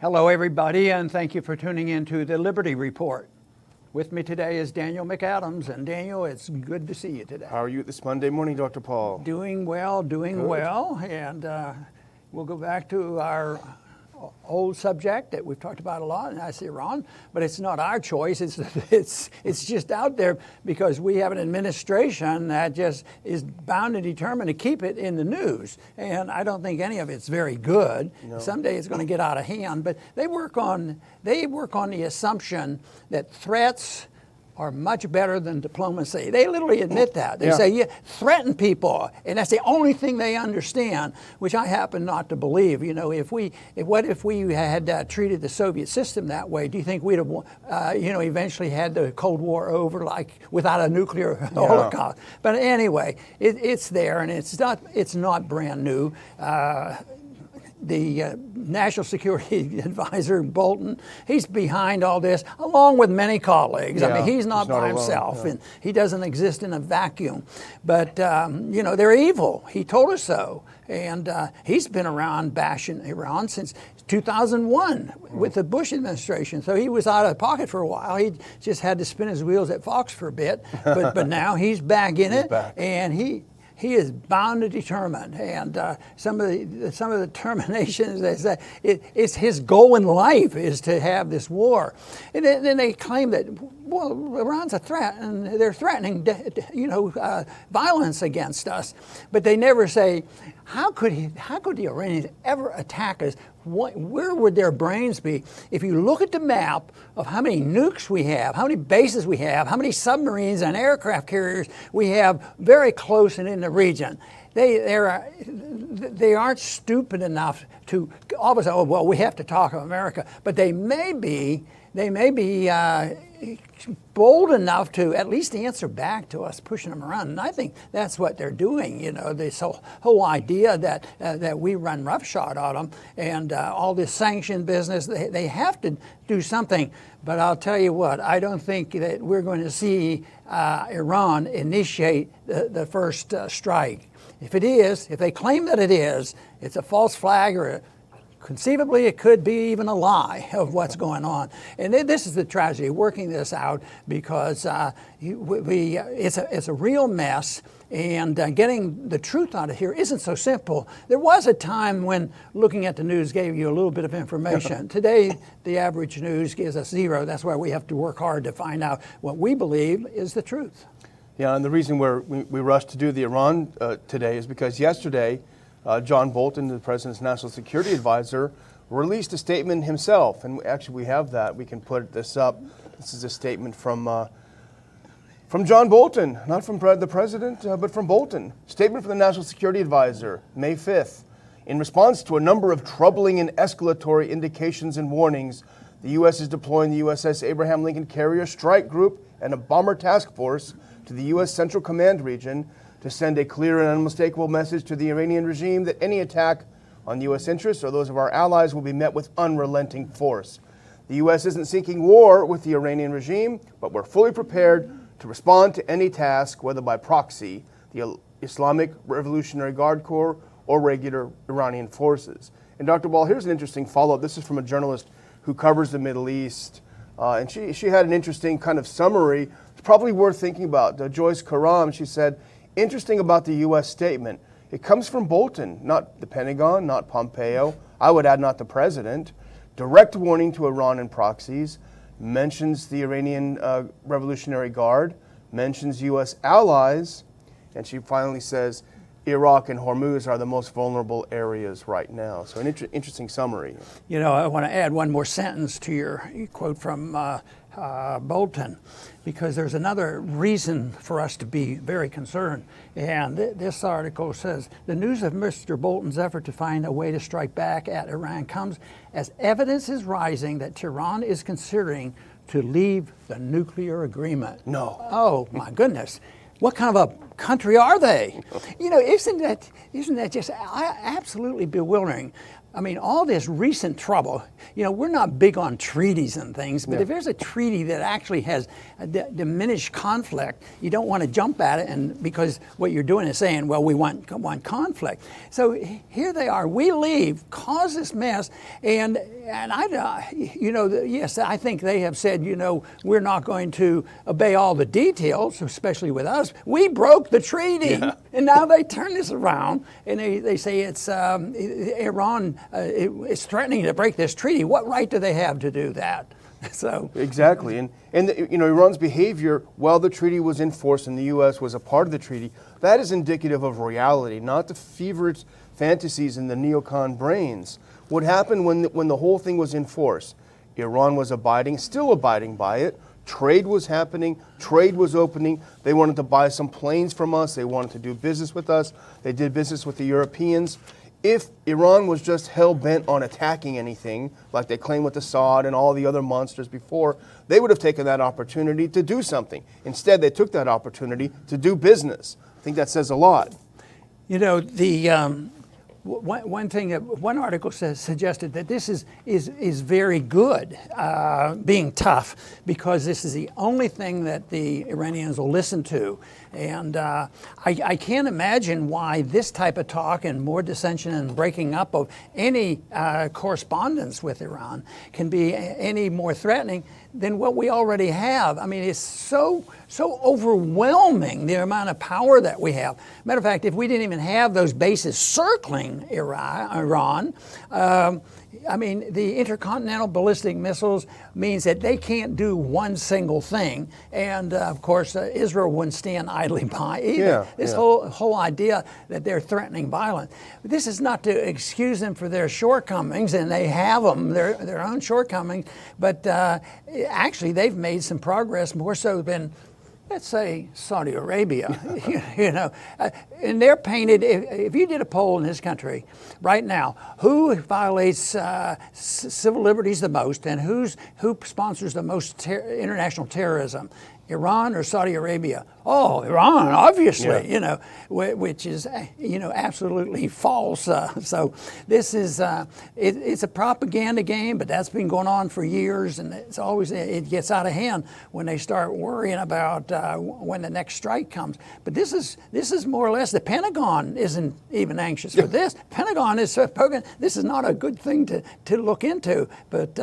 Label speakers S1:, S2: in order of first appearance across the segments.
S1: Hello, everybody, and thank you for tuning in to the Liberty Report. With me today is Daniel McAdams, and Daniel, it's good to see you today.
S2: How are you this Monday morning, Dr. Paul?
S1: Doing well, and we'll go back to our old subject that we've talked about a lot, and that's Iran. But it's not our choice. It's just out there because we have an administration that just is bound and determined to keep it in the news. And I don't think any of it's very good. No. Someday it's going to get out of hand. But they work on the assumption that threats are much better than diplomacy. They literally admit that. They say, yeah, threaten people, and that's the only thing they understand, which I happen not to believe. You know, what if we had treated the Soviet system that way? Do you think we'd have, eventually had the Cold War over, like without a nuclear holocaust? But anyway, it's there, and it's not brand new. The National Security Advisor, Bolton, he's behind all this, along with many colleagues. Yeah, I mean, he's not by himself, and he doesn't exist in a vacuum. But, they're evil. He told us so. And he's been around bashing Iran since 2001 with the Bush administration. So he was out of pocket for a while. He just had to spin his wheels at Fox for a bit. But now he's back in it, and he is bound to determine, and some of the determinations, they say it's his goal in life is to have this war, and then they claim that Iran's a threat and they're threatening violence against us, but they never say how could the Iranians ever attack us? Where would their brains be? If you look at the map of how many nukes we have, how many bases we have, how many submarines and aircraft carriers we have very close and in the region, they aren't stupid enough to always say, oh, well, we have to talk of America. But they may be bold enough to at least answer back to us, pushing them around. And I think that's what they're doing. You know, this whole idea that we run roughshod on them, and all this sanction business, they have to do something. But I'll tell you what, I don't think that we're going to see Iran initiate the first strike. If they claim that it is, it's a false flag, or conceivably, it could be even a lie of what's going on. And this is the tragedy, working this out, because it's a real mess, and getting the truth out of here isn't so simple. There was a time when looking at the news gave you a little bit of information. Today, the average news gives us zero. That's why we have to work hard to find out what we believe is the truth.
S2: Yeah, and the reason we rushed to do the Iran today is because yesterday, John Bolton, the President's National Security Advisor, released a statement himself. And actually, we have that. We can put this up. This is a statement from John Bolton, not from the President, but from Bolton. Statement from the National Security Advisor, May 5th. In response to a number of troubling and escalatory indications and warnings, the U.S. is deploying the USS Abraham Lincoln Carrier Strike Group and a Bomber Task Force to the U.S. Central Command region to send a clear and unmistakable message to the Iranian regime that any attack on U.S. interests or those of our allies will be met with unrelenting force. The U.S. isn't seeking war with the Iranian regime, but we're fully prepared to respond to any task, whether by proxy, the Islamic Revolutionary Guard Corps, or regular Iranian forces. And Dr. Ball, here's an interesting follow-up. This is from a journalist who covers the Middle East, and she had an interesting kind of summary. It's probably worth thinking about. Joyce Karam, she said, interesting about the U.S. statement. It comes from Bolton, not the Pentagon, not Pompeo. I would add, not the President. Direct warning to Iran and proxies. Mentions the Iranian Revolutionary Guard. Mentions U.S. allies. And she finally says, Iraq and Hormuz are the most vulnerable areas right now. So an interesting summary.
S1: You know, I want to add one more sentence to your quote from Bolton, because there's another reason for us to be very concerned. And this article says, the news of Mr. Bolton's effort to find a way to strike back at Iran comes as evidence is rising that Tehran is considering to leave the nuclear agreement.
S2: No.
S1: Oh, my goodness. What kind of a country are they? You know, isn't that just absolutely bewildering? I mean, all this recent trouble, we're not big on treaties and things, but if there's a treaty that actually has a diminished conflict, you don't want to jump at it, and because what you're doing is saying, well, we want conflict. So here they are. We leave, cause this mess, and yes, I think they have said, we're not going to obey all the details, especially with us. We broke the treaty, and now they turn this around, and they say it's Iran is threatening to break this treaty. What right do they have to do that? So
S2: exactly, and Iran's behavior while the treaty was in force and the U.S. was a part of the treaty, that is indicative of reality, not the feverish fantasies in the neocon brains. What happened when the whole thing was in force? Iran was still abiding by it. Trade was happening. Trade was opening. They wanted to buy some planes from us. They wanted to do business with us. They did business with the Europeans. If Iran was just hell-bent on attacking anything, like they claimed with Assad and all the other monsters before, they would have taken that opportunity to do something. Instead, they took that opportunity to do business. I think that says a lot.
S1: One article suggested that this is very good, being tough, because this is the only thing that the Iranians will listen to. And I can't imagine why this type of talk and more dissension and breaking up of any correspondence with Iran can be any more threatening than what we already have. I mean, it's so overwhelming, the amount of power that we have. Matter of fact, if we didn't even have those bases circling Iran, I mean, the intercontinental ballistic missiles means that they can't do one single thing. And of course, Israel wouldn't stand idly by either. This whole idea that they're threatening violence. This is not to excuse them for their shortcomings, and they have them, their own shortcomings. But actually, they've made some progress, more so than, let's say, Saudi Arabia, and they're painted. If you did a poll in this country right now, who violates civil liberties the most, and who sponsors the most international terrorism, Iran or Saudi Arabia? Oh, Iran, obviously, which is, absolutely false. So this is, it's a propaganda game, but that's been going on for years, and it gets out of hand when they start worrying about when the next strike comes. But this is more or less, the Pentagon isn't even anxious for this. Pentagon is this is not a good thing to look into, but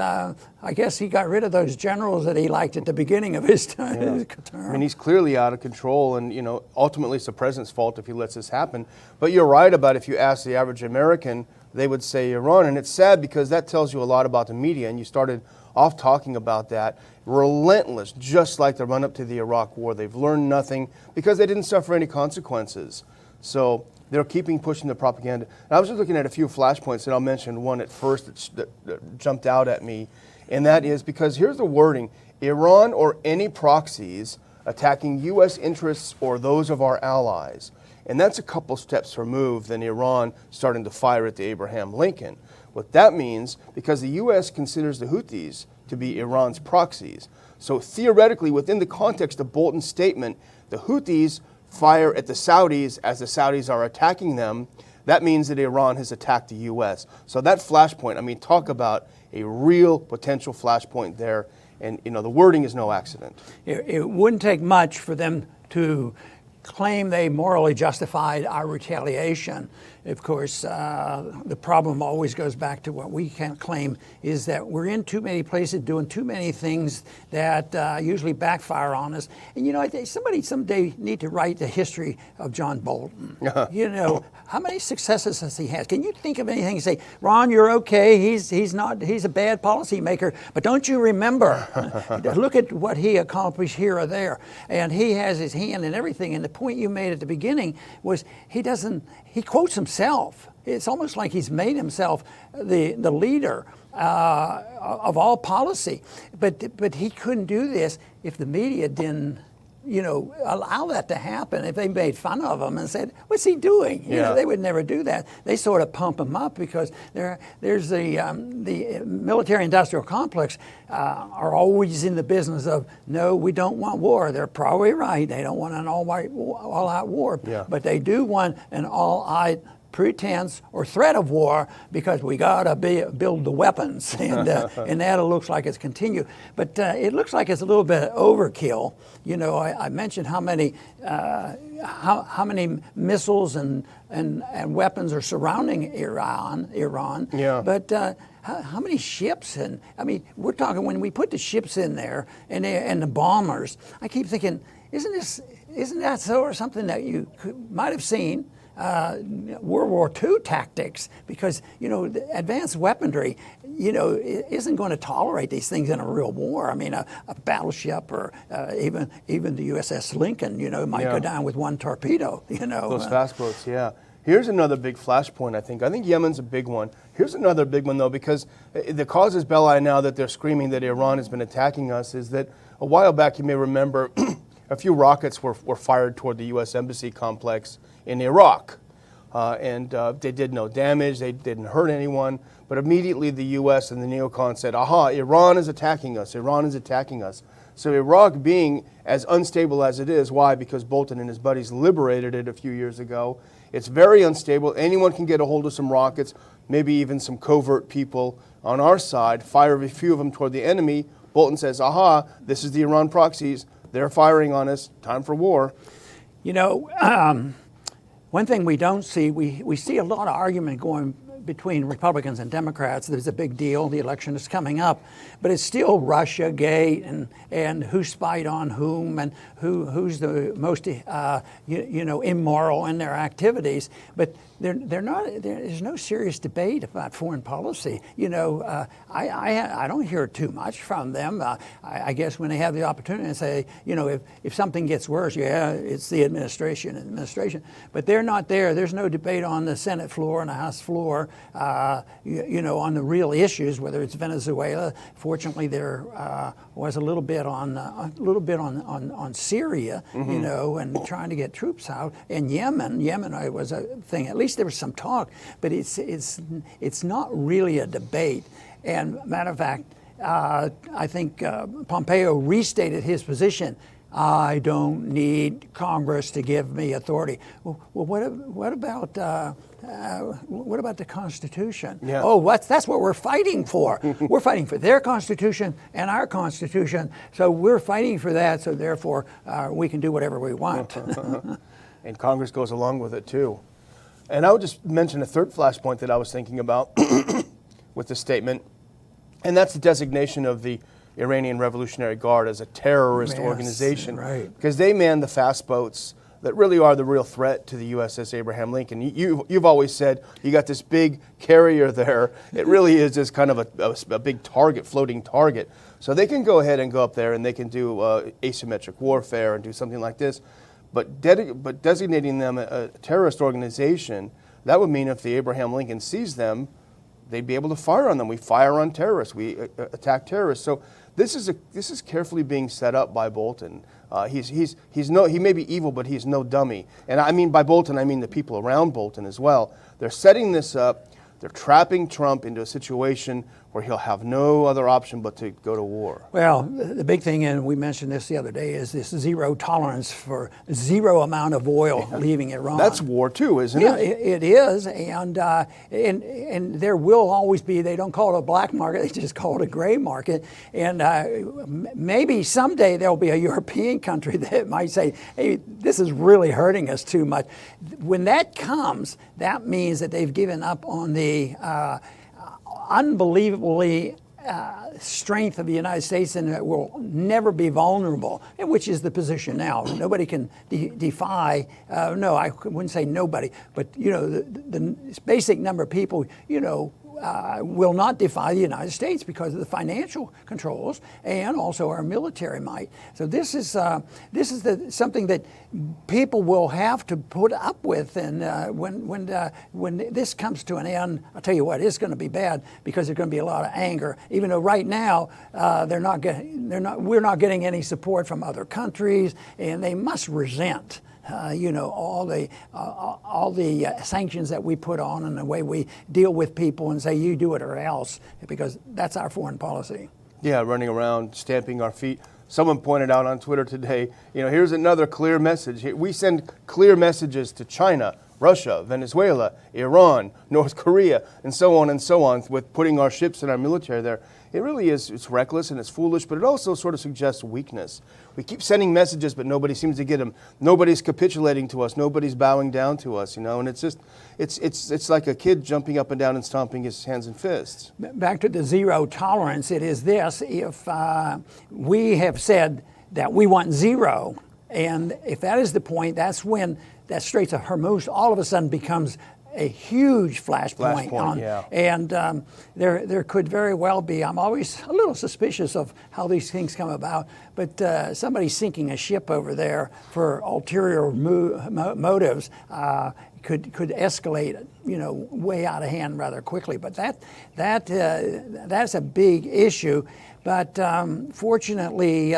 S1: I guess he got rid of those generals that he liked at the beginning of his term.
S2: I mean, he's clearly out of control, and ultimately it's the president's fault if he lets this happen. But you're right about, if you ask the average American, they would say Iran, and it's sad because that tells you a lot about the media, and you started off talking about that. Relentless, just like the run-up to the Iraq War. They've learned nothing because they didn't suffer any consequences. So they're pushing the propaganda. And I was just looking at a few flashpoints, and I'll mention one at first that jumped out at me, and that is because here's the wording: Iran or any proxies attacking U.S. interests or those of our allies. And that's a couple steps removed than Iran starting to fire at the Abraham Lincoln. What that means, because the U.S. considers the Houthis to be Iran's proxies. So theoretically, within the context of Bolton's statement, the Houthis fire at the Saudis as the Saudis are attacking them. That means that Iran has attacked the U.S. So that flashpoint, I mean, talk about a real potential flashpoint there. And, the wording is no accident.
S1: It wouldn't take much for them to claim they morally justified our retaliation. Of course, the problem always goes back to what we can claim is that we're in too many places doing too many things that usually backfire on us. And somebody someday need to write the history of John Bolton. How many successes has he had? Can you think of anything and say, Ron, you're okay, he's a bad policymaker, but don't you remember? Look at what he accomplished here or there. And he has his hand in everything. And the point you made at the beginning was he quotes himself. It's almost like he's made himself the leader of all policy. But he couldn't do this if the media didn't allow that to happen. If they made fun of him and said, what's he doing? They would never do that. They sort of pump him up because there's the military-industrial complex are always in the business of, no, we don't want war. They're probably right. They don't want an all-out war. But they do want an all-out pretense or threat of war because we got to build the weapons, and that looks like it's continued. But it looks like it's a little bit overkill. You know, I mentioned how many missiles and weapons are surrounding Iran.
S2: Yeah.
S1: But how many ships? And I mean, we're talking when we put the ships in there and the bombers. I keep thinking, isn't that sort of something that you might have seen? World War II tactics, because the advanced weaponry, isn't going to tolerate these things in a real war. I mean, a battleship or even the USS Lincoln, might go down with one torpedo.
S2: Those fast boats, yeah. Here's another big flashpoint. I think Yemen's a big one. Here's another big one though, because the casus belli now that they're screaming that Iran has been attacking us is that a while back, you may remember, a few rockets were fired toward the U.S. Embassy complex in Iraq. And they did no damage, they didn't hurt anyone, but immediately the U.S. and the neocons said, aha, Iran is attacking us, Iran is attacking us. So Iraq being as unstable as it is, why? Because Bolton and his buddies liberated it a few years ago. It's very unstable, anyone can get a hold of some rockets, maybe even some covert people on our side, fire a few of them toward the enemy. Bolton says, aha, this is the Iran proxies, they're firing on us, time for war.
S1: One thing we don't see, we see a lot of argument going between Republicans and Democrats. There's a big deal, the election is coming up, but it's still Russiagate and who spied on whom and who's the most immoral in their activities. But there's no serious debate about foreign policy. I don't hear too much from them. I guess when they have the opportunity to say, if something gets worse, it's the administration. But they're not there. There's no debate on the Senate floor and the House floor, on the real issues, whether it's Venezuela. Fortunately, there was a little bit on Syria, and trying to get troops out, and Yemen was a thing. At least there was some talk, but it's not really a debate. And matter of fact, I think Pompeo restated his position. I don't need Congress to give me authority. Well, what about the Constitution?
S2: Yeah.
S1: Oh, that's what we're fighting for. We're fighting for their Constitution and our Constitution. So we're fighting for that. So therefore, we can do whatever we want.
S2: And Congress goes along with it too. And I would just mention a third flashpoint that I was thinking about with the statement, and that's the designation of the Iranian Revolutionary Guard as a terrorist organization.
S1: Right.
S2: Because they man the fast boats that really are the real threat to the USS Abraham Lincoln. You've always said you got this big carrier there. It really is just kind of a big target, floating target. So they can go ahead and go up there and they can do asymmetric warfare and do something like this. But designating them a terrorist organization, that would mean if the Abraham Lincoln sees them, they'd be able to fire on them. We fire on terrorists. We attack terrorists. So this is carefully being set up by Bolton. He may be evil, but he's no dummy. And I mean by Bolton, I mean the people around Bolton as well. They're setting this up. They're trapping Trump into a situation where he'll have no other option but to go to war.
S1: Well, the big thing, and we mentioned this the other day, is this zero tolerance for zero amount of oil leaving Iran.
S2: That's war too, isn't it?
S1: Yeah, it is, and there will always be. They don't call it a black market; they just call it a gray market. And maybe someday there'll be a European country that might say, "Hey, this is really hurting us too much." When that comes, that means that they've given up on the unbelievably strength of the United States, and it will never be vulnerable, which is the position now. Nobody can defy, no, I wouldn't say nobody, but the basic number of people, will not defy the United States because of the financial controls and also our military might. So this is something that people will have to put up with, and when this comes to an end, I'll tell you what, it's going to be bad because there's going to be a lot of anger. Even though right now we're not getting any support from other countries, and they must resent. All the sanctions that we put on and the way we deal with people and say, you do it or else, because that's our foreign policy.
S2: Yeah, running around, stamping our feet. Someone pointed out on Twitter today, here's another clear message. We send clear messages to China. Russia, Venezuela, Iran, North Korea, and so on, with putting our ships and our military there. It really is, it's reckless and it's foolish, but it also sort of suggests weakness. We keep sending messages, but nobody seems to get them. Nobody's capitulating to us. Nobody's bowing down to us, and it's just, it's like a kid jumping up and down and stomping his hands and fists.
S1: Back to the zero tolerance, it is this: if we have said that we want zero, and if that is the point, that's when that Straits of Hormuz all of a sudden becomes a huge flashpoint.
S2: Yeah.
S1: And there could very well be, I'm always a little suspicious of how these things come about, but somebody sinking a ship over there for ulterior motives could escalate, way out of hand rather quickly. But that's a big issue. But fortunately,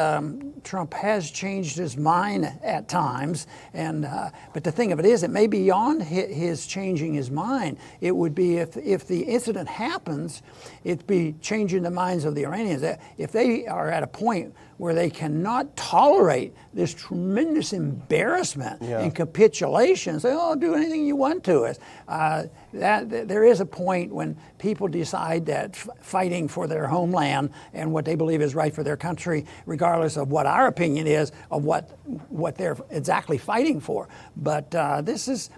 S1: Trump has changed his mind at times. But the thing of it is, it may be beyond his changing his mind. It would be if the incident happens, it'd be changing the minds of the Iranians. If they are at a point where they cannot tolerate this tremendous embarrassment and capitulation, say, "Oh, do anything you want to us." That there is a point when people decide that fighting for their homeland and what they believe is right for their country, regardless of what our opinion is of what they're exactly fighting for. But this is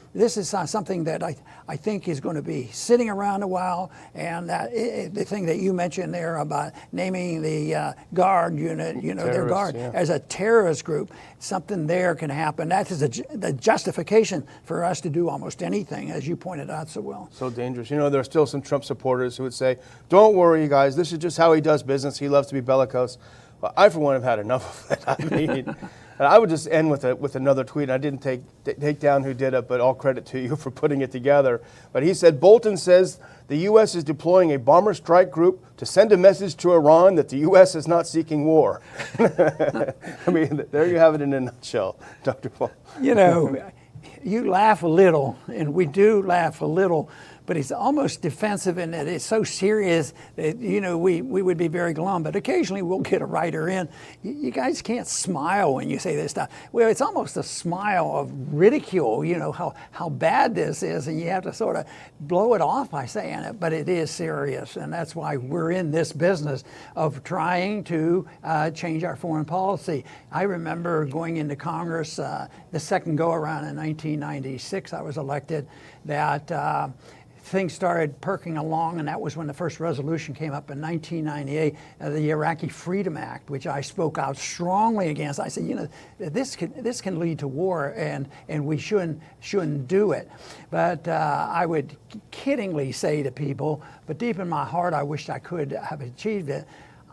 S1: something that I think is going to be sitting around a while. And the thing that you mentioned there about naming the guard unit, their guard as a terrorist group, something there can happen. That is the justification for us to do almost anything, as you pointed out so well.
S2: So dangerous. There are still some Trump supporters who would say, "Don't worry, guys. This is just how he does business. He loves to be bellicose." Well, I, for one, have had enough of it. I mean, I would just end with another tweet. I didn't take down who did it, but all credit to you for putting it together. But he said, Bolton says the U.S. is deploying a bomber strike group to send a message to Iran that the U.S. is not seeking war. I mean, there you have it in a nutshell, Dr. Paul.
S1: You laugh a little, and we do laugh a little, but it's almost defensive in that it's so serious that, we would be very glum. But occasionally we'll get a writer in. You guys can't smile when you say this stuff. Well, it's almost a smile of ridicule, how bad this is, and you have to sort of blow it off by saying it. But it is serious, and that's why we're in this business of trying to change our foreign policy. I remember going into Congress the second go-around in 1996, I was elected, that things started perking along, and that was when the first resolution came up in 1998, the Iraqi Freedom Act, which I spoke out strongly against. I said, this can lead to war, and we shouldn't do it. But I would kiddingly say to people, but deep in my heart, I wished I could have achieved it.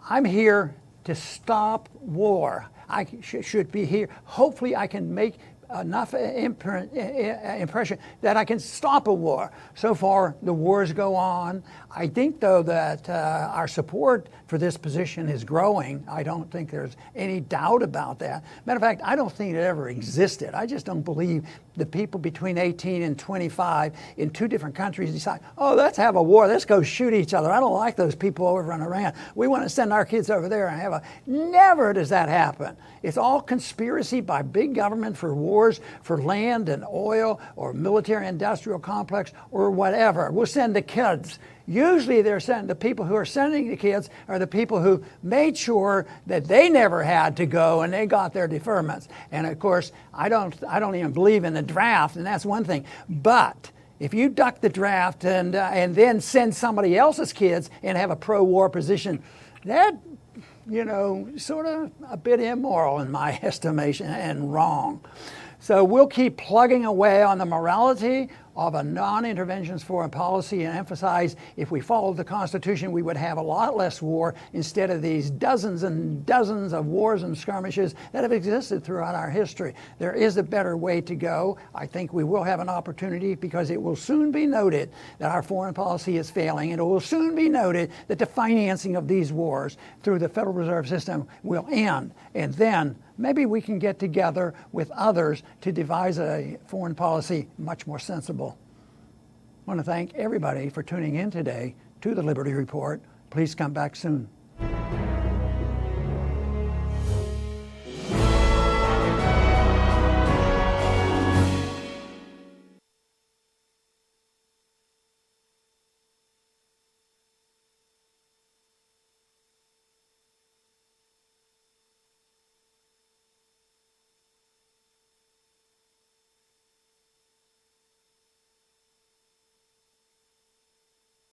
S1: I'm here to stop war. I should be here. Hopefully, I can make enough impression that I can stop a war. So far, the wars go on. I think, though, that our support for this position is growing. I don't think there's any doubt about that. Matter of fact, I don't think it ever existed. I just don't believe the people between 18 and 25 in two different countries decide, oh, let's have a war. Let's go shoot each other. I don't like those people over in Iran. We want to send our kids over there and have a... Never does that happen. It's all conspiracy by big government for wars, for land and oil, or military industrial complex, or whatever. We'll send the kids. Usually the people who are sending the kids are the people who made sure that they never had to go and they got their deferments. And of course, I don't even believe in the draft, and that's one thing. But if you duck the draft and then send somebody else's kids and have a pro-war position, that, sort of a bit immoral in my estimation and wrong. So we'll keep plugging away on the morality of a non-interventionist foreign policy and emphasize if we followed the Constitution, we would have a lot less war instead of these dozens and dozens of wars and skirmishes that have existed throughout our history. There is a better way to go. I think we will have an opportunity because it will soon be noted that our foreign policy is failing, and it will soon be noted that the financing of these wars through the Federal Reserve System will end. And then maybe we can get together with others to devise a foreign policy much more sensible. I want to thank everybody for tuning in today to the Liberty Report. Please come back soon.